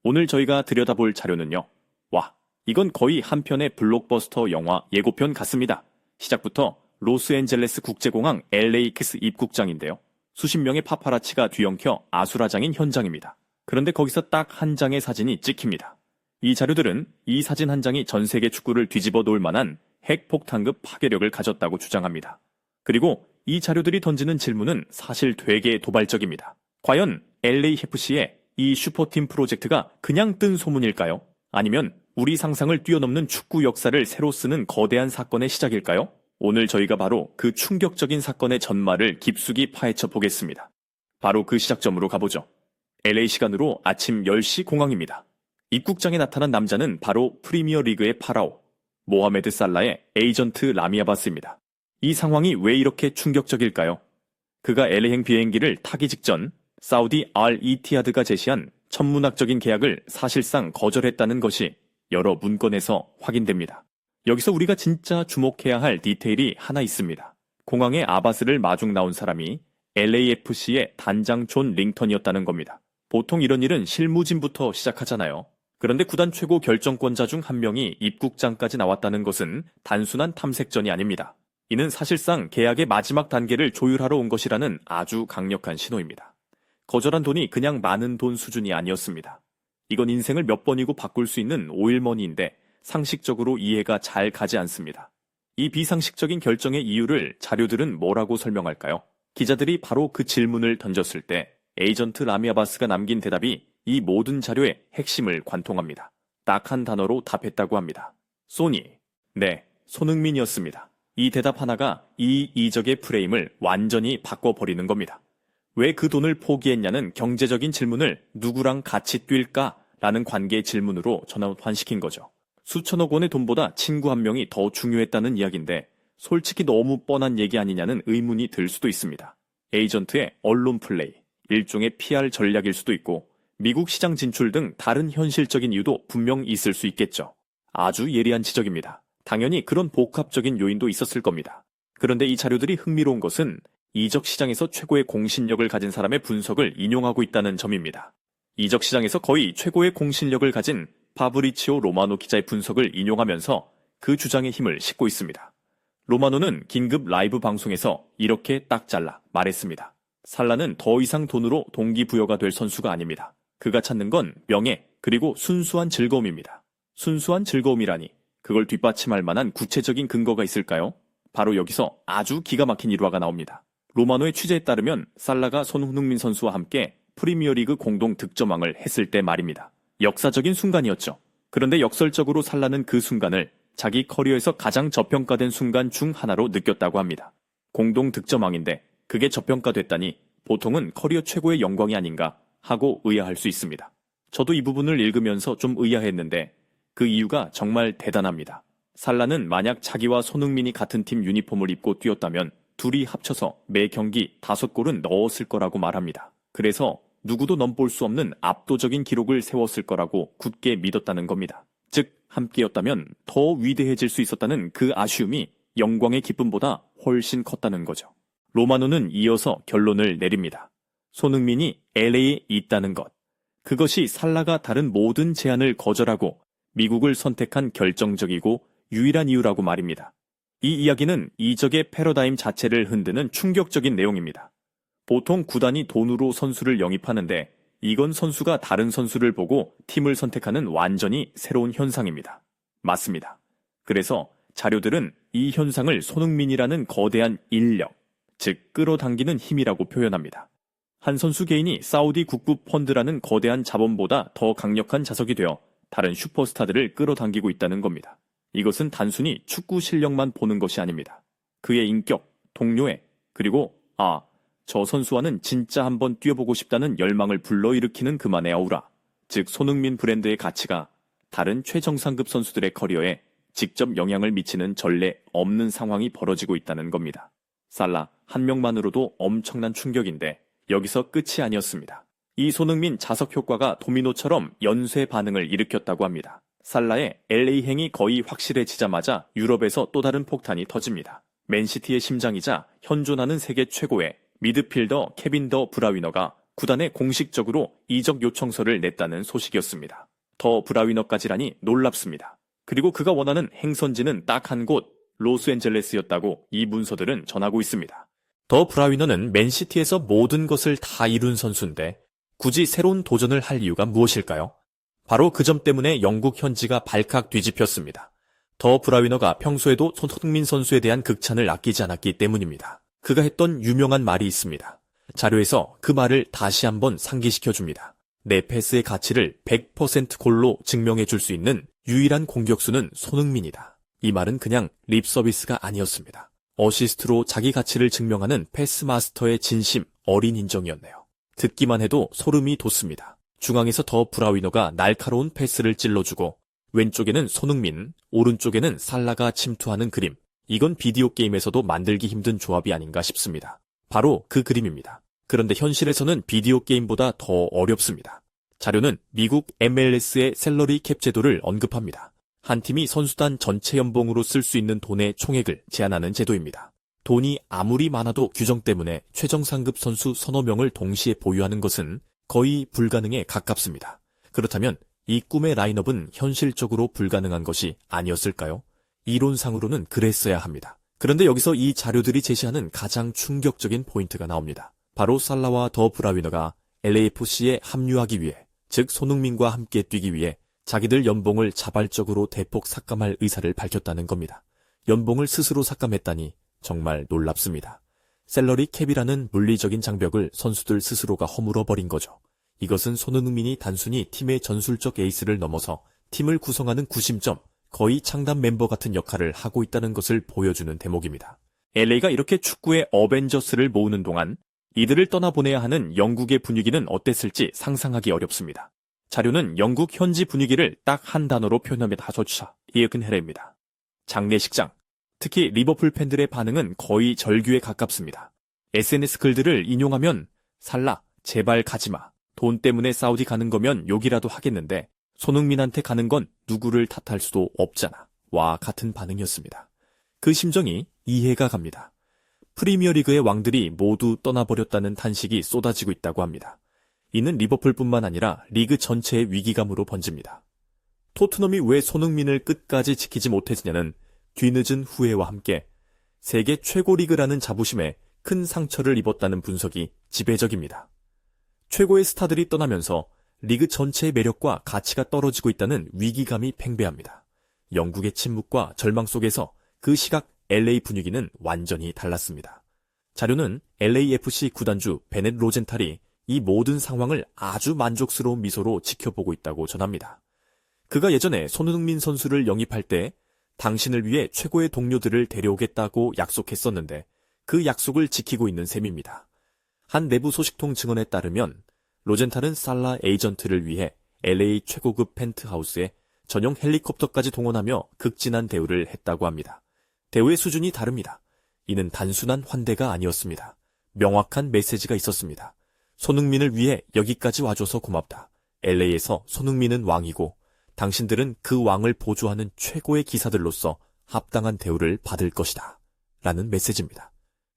오늘 저희가 들여다볼 자료는요. 와, 이건 거의 한 편의 블록버스터 영화 예고편 같습니다. 시작부터 로스앤젤레스 국제공항 LAX 입국장인데요. 수십 명의 파파라치가 뒤엉켜 아수라장인 현장입니다. 그런데 거기서 딱 한 장의 사진이 찍힙니다. 이 자료들은 이 사진 한 장이 전 세계 축구를 뒤집어 놓을 만한 핵폭탄급 파괴력을 가졌다고 주장합니다. 그리고 이 자료들이 던지는 질문은 사실 되게 도발적입니다. 과연 LAFC의 이 슈퍼팀 프로젝트가 그냥 뜬 소문일까요? 아니면 우리 상상을 뛰어넘는 축구 역사를 새로 쓰는 거대한 사건의 시작일까요? 오늘 저희가 바로 그 충격적인 사건의 전말을 깊숙이 파헤쳐 보겠습니다. 바로 그 시작점으로 가보죠. LA 시간으로 아침 10시 공항입니다. 입국장에 나타난 남자는 바로 프리미어 리그의 파라오, 모하메드 살라의 에이전트 라미 아바스입니다. 이 상황이 왜 이렇게 충격적일까요? 그가 LA행 비행기를 타기 직전 사우디 알 이티하드가 제시한 천문학적인 계약을 사실상 거절했다는 것이 여러 문건에서 확인됩니다. 여기서 우리가 진짜 주목해야 할 디테일이 하나 있습니다. 공항에 아바스를 마중 나온 사람이 LAFC의 단장 존 링턴이었다는 겁니다. 보통 이런 일은 실무진부터 시작하잖아요. 그런데 구단 최고 결정권자 중 한 명이 입국장까지 나왔다는 것은 단순한 탐색전이 아닙니다. 이는 사실상 계약의 마지막 단계를 조율하러 온 것이라는 아주 강력한 신호입니다. 거절한 돈이 그냥 많은 돈 수준이 아니었습니다. 이건 인생을 몇 번이고 바꿀 수 있는 오일머니인데 상식적으로 이해가 잘 가지 않습니다. 이 비상식적인 결정의 이유를 자료들은 뭐라고 설명할까요? 기자들이 바로 그 질문을 던졌을 때 에이전트 라미 아바스가 남긴 대답이 이 모든 자료의 핵심을 관통합니다. 딱 한 단어로 답했다고 합니다. 소니. 네, 손흥민이었습니다. 이 대답 하나가 이 이적의 프레임을 완전히 바꿔버리는 겁니다. 왜 그 돈을 포기했냐는 경제적인 질문을 누구랑 같이 뛸까? 라는 관계의 질문으로 전환시킨 거죠. 수천억 원의 돈보다 친구 한 명이 더 중요했다는 이야기인데 솔직히 너무 뻔한 얘기 아니냐는 의문이 들 수도 있습니다. 에이전트의 언론 플레이, 일종의 PR 전략일 수도 있고 미국 시장 진출 등 다른 현실적인 이유도 분명 있을 수 있겠죠. 아주 예리한 지적입니다. 당연히 그런 복합적인 요인도 있었을 겁니다. 그런데 이 자료들이 흥미로운 것은 이적 시장에서 최고의 공신력을 가진 사람의 분석을 인용하고 있다는 점입니다. 이적 시장에서 거의 최고의 공신력을 가진 파브리치오 로마노 기자의 분석을 인용하면서 그 주장의 힘을 싣고 있습니다. 로마노는 긴급 라이브 방송에서 이렇게 딱 잘라 말했습니다. 살라는 더 이상 돈으로 동기부여가 될 선수가 아닙니다. 그가 찾는 건 명예 그리고 순수한 즐거움입니다. 순수한 즐거움이라니 그걸 뒷받침할 만한 구체적인 근거가 있을까요? 바로 여기서 아주 기가 막힌 일화가 나옵니다. 로마노의 취재에 따르면 살라가 손흥민 선수와 함께 프리미어리그 공동 득점왕을 했을 때 말입니다. 역사적인 순간이었죠. 그런데 역설적으로 살라는 그 순간을 자기 커리어에서 가장 저평가된 순간 중 하나로 느꼈다고 합니다. 공동 득점왕인데 그게 저평가됐다니 보통은 커리어 최고의 영광이 아닌가 하고 의아할 수 있습니다. 저도 이 부분을 읽으면서 좀 의아했는데 그 이유가 정말 대단합니다. 살라는 만약 자기와 손흥민이 같은 팀 유니폼을 입고 뛰었다면 둘이 합쳐서 매 경기 5골은 넣었을 거라고 말합니다. 그래서 누구도 넘볼 수 없는 압도적인 기록을 세웠을 거라고 굳게 믿었다는 겁니다. 즉 함께였다면 더 위대해질 수 있었다는 그 아쉬움이 영광의 기쁨보다 훨씬 컸다는 거죠. 로마노는 이어서 결론을 내립니다. 손흥민이 LA에 있다는 것. 그것이 살라가 다른 모든 제안을 거절하고 미국을 선택한 결정적이고 유일한 이유라고 말입니다. 이 이야기는 이적의 패러다임 자체를 흔드는 충격적인 내용입니다. 보통 구단이 돈으로 선수를 영입하는데 이건 선수가 다른 선수를 보고 팀을 선택하는 완전히 새로운 현상입니다. 맞습니다. 그래서 자료들은 이 현상을 손흥민이라는 거대한 인력, 즉 끌어당기는 힘이라고 표현합니다. 한 선수 개인이 사우디 국부 펀드라는 거대한 자본보다 더 강력한 자석이 되어 다른 슈퍼스타들을 끌어당기고 있다는 겁니다. 이것은 단순히 축구 실력만 보는 것이 아닙니다. 그의 인격, 동료애, 그리고 저 선수와는 진짜 한번 뛰어보고 싶다는 열망을 불러일으키는 그만의 아우라, 즉 손흥민 브랜드의 가치가 다른 최정상급 선수들의 커리어에 직접 영향을 미치는 전례 없는 상황이 벌어지고 있다는 겁니다. 살라 한 명만으로도 엄청난 충격인데 여기서 끝이 아니었습니다. 이 손흥민 자석 효과가 도미노처럼 연쇄 반응을 일으켰다고 합니다. 살라의 LA행이 거의 확실해지자마자 유럽에서 또 다른 폭탄이 터집니다. 맨시티의 심장이자 현존하는 세계 최고의 미드필더 케빈 더 브라위너가 구단에 공식적으로 이적 요청서를 냈다는 소식이었습니다. 더 브라위너까지라니 놀랍습니다. 그리고 그가 원하는 행선지는 딱 한 곳, 로스앤젤레스였다고 이 문서들은 전하고 있습니다. 더 브라위너는 맨시티에서 모든 것을 다 이룬 선수인데 굳이 새로운 도전을 할 이유가 무엇일까요? 바로 그 점 때문에 영국 현지가 발칵 뒤집혔습니다. 더 브라위너가 평소에도 손흥민 선수에 대한 극찬을 아끼지 않았기 때문입니다. 그가 했던 유명한 말이 있습니다. 자료에서 그 말을 다시 한번 상기시켜줍니다. 내 패스의 가치를 100% 골로 증명해 줄 수 있는 유일한 공격수는 손흥민이다. 이 말은 그냥 립 서비스가 아니었습니다. 어시스트로 자기 가치를 증명하는 패스 마스터의 진심, 어린 인정이었네요. 듣기만 해도 소름이 돋습니다. 중앙에서 더 브라위너가 날카로운 패스를 찔러주고 왼쪽에는 손흥민, 오른쪽에는 살라가 침투하는 그림. 이건 비디오 게임에서도 만들기 힘든 조합이 아닌가 싶습니다. 바로 그 그림입니다. 그런데 현실에서는 비디오 게임보다 더 어렵습니다. 자료는 미국 MLS의 셀러리 캡 제도를 언급합니다. 한 팀이 선수단 전체 연봉으로 쓸 수 있는 돈의 총액을 제한하는 제도입니다. 돈이 아무리 많아도 규정 때문에 최정상급 선수 서너 명을 동시에 보유하는 것은 거의 불가능에 가깝습니다. 그렇다면 이 꿈의 라인업은 현실적으로 불가능한 것이 아니었을까요? 이론상으로는 그랬어야 합니다. 그런데 여기서 이 자료들이 제시하는 가장 충격적인 포인트가 나옵니다. 바로 살라와 더 브라위너가 LAFC에 합류하기 위해, 즉 손흥민과 함께 뛰기 위해 자기들 연봉을 자발적으로 대폭 삭감할 의사를 밝혔다는 겁니다. 연봉을 스스로 삭감했다니 정말 놀랍습니다. 셀러리 캡이라는 물리적인 장벽을 선수들 스스로가 허물어버린 거죠. 이것은 손흥민이 단순히 팀의 전술적 에이스를 넘어서 팀을 구성하는 구심점, 거의 창단 멤버 같은 역할을 하고 있다는 것을 보여주는 대목입니다. LA가 이렇게 축구의 어벤져스를 모으는 동안 이들을 떠나보내야 하는 영국의 분위기는 어땠을지 상상하기 어렵습니다. 자료는 영국 현지 분위기를 딱 한 단어로 표현하면다조차 이해근해례입니다. 장례식장, 특히 리버풀 팬들의 반응은 거의 절규에 가깝습니다. SNS 글들을 인용하면 살라, 제발 가지마. 돈 때문에 사우디 가는 거면 욕이라도 하겠는데 손흥민한테 가는 건 누구를 탓할 수도 없잖아. 와 같은 반응이었습니다. 그 심정이 이해가 갑니다. 프리미어리그의 왕들이 모두 떠나버렸다는 탄식이 쏟아지고 있다고 합니다. 이는 리버풀뿐만 아니라 리그 전체의 위기감으로 번집니다. 토트넘이 왜 손흥민을 끝까지 지키지 못했느냐는 뒤늦은 후회와 함께 세계 최고 리그라는 자부심에 큰 상처를 입었다는 분석이 지배적입니다. 최고의 스타들이 떠나면서 리그 전체의 매력과 가치가 떨어지고 있다는 위기감이 팽배합니다. 영국의 침묵과 절망 속에서 그 시각 LA 분위기는 완전히 달랐습니다. 자료는 LAFC 구단주 베넷 로젠탈이 이 모든 상황을 아주 만족스러운 미소로 지켜보고 있다고 전합니다. 그가 예전에 손흥민 선수를 영입할 때 당신을 위해 최고의 동료들을 데려오겠다고 약속했었는데 그 약속을 지키고 있는 셈입니다. 한 내부 소식통 증언에 따르면 로젠탈은 살라 에이전트를 위해 LA 최고급 펜트하우스에 전용 헬리콥터까지 동원하며 극진한 대우를 했다고 합니다. 대우의 수준이 다릅니다. 이는 단순한 환대가 아니었습니다. 명확한 메시지가 있었습니다. 손흥민을 위해 여기까지 와줘서 고맙다. LA에서 손흥민은 왕이고 당신들은 그 왕을 보조하는 최고의 기사들로서 합당한 대우를 받을 것이다. 라는 메시지입니다.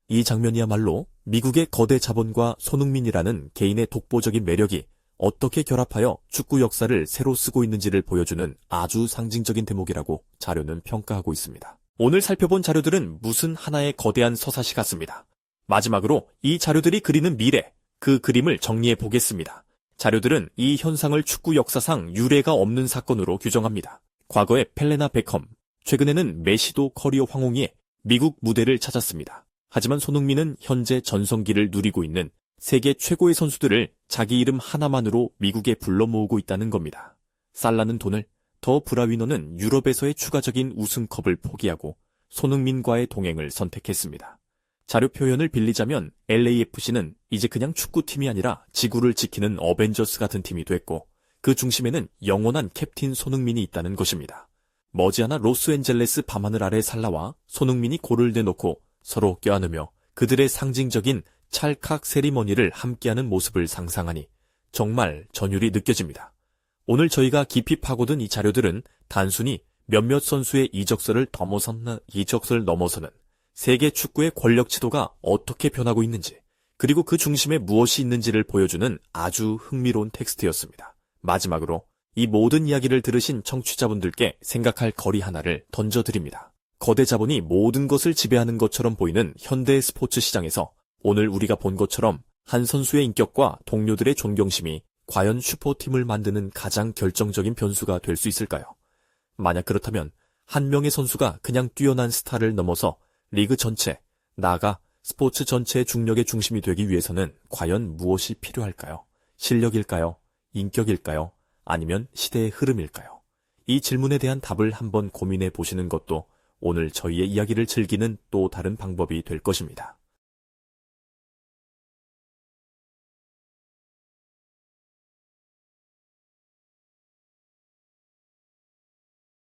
이 장면이야말로 미국의 거대 자본과 손흥민이라는 개인의 독보적인 매력이 어떻게 결합하여 축구 역사를 새로 쓰고 있는지를 보여주는 아주 상징적인 대목이라고 자료는 평가하고 있습니다. 오늘 살펴본 자료들은 무슨 하나의 거대한 서사시 같습니다. 마지막으로 이 자료들이 그리는 미래, 그 그림을 정리해 보겠습니다. 자료들은 이 현상을 축구 역사상 유례가 없는 사건으로 규정합니다. 과거에 펠레나 베컴, 최근에는 메시도 커리어 황홍이의 미국 무대를 찾았습니다. 하지만 손흥민은 현재 전성기를 누리고 있는 세계 최고의 선수들을 자기 이름 하나만으로 미국에 불러 모으고 있다는 겁니다. 살라는 돈을, 더 브라위너는 유럽에서의 추가적인 우승컵을 포기하고 손흥민과의 동행을 선택했습니다. 자료 표현을 빌리자면 LAFC는 이제 그냥 축구팀이 아니라 지구를 지키는 어벤져스 같은 팀이 됐고 그 중심에는 영원한 캡틴 손흥민이 있다는 것입니다. 머지않아 로스앤젤레스 밤하늘 아래 살라와 손흥민이 골을 내놓고 서로 껴안으며 그들의 상징적인 찰칵 세리머니를 함께하는 모습을 상상하니 정말 전율이 느껴집니다. 오늘 저희가 깊이 파고든 이 자료들은 단순히 몇몇 선수의 이적설을 넘어서는 세계 축구의 권력 지도가 어떻게 변하고 있는지, 그리고 그 중심에 무엇이 있는지를 보여주는 아주 흥미로운 텍스트였습니다. 마지막으로 이 모든 이야기를 들으신 청취자분들께 생각할 거리 하나를 던져드립니다. 거대 자본이 모든 것을 지배하는 것처럼 보이는 현대 스포츠 시장에서 오늘 우리가 본 것처럼 한 선수의 인격과 동료들의 존경심이 과연 슈퍼팀을 만드는 가장 결정적인 변수가 될 수 있을까요? 만약 그렇다면 한 명의 선수가 그냥 뛰어난 스타를 넘어서 리그 전체, 나아가 스포츠 전체의 중력의 중심이 되기 위해서는 과연 무엇이 필요할까요? 실력일까요? 인격일까요? 아니면 시대의 흐름일까요? 이 질문에 대한 답을 한번 고민해 보시는 것도 오늘 저희의 이야기를 즐기는 또 다른 방법이 될 것입니다.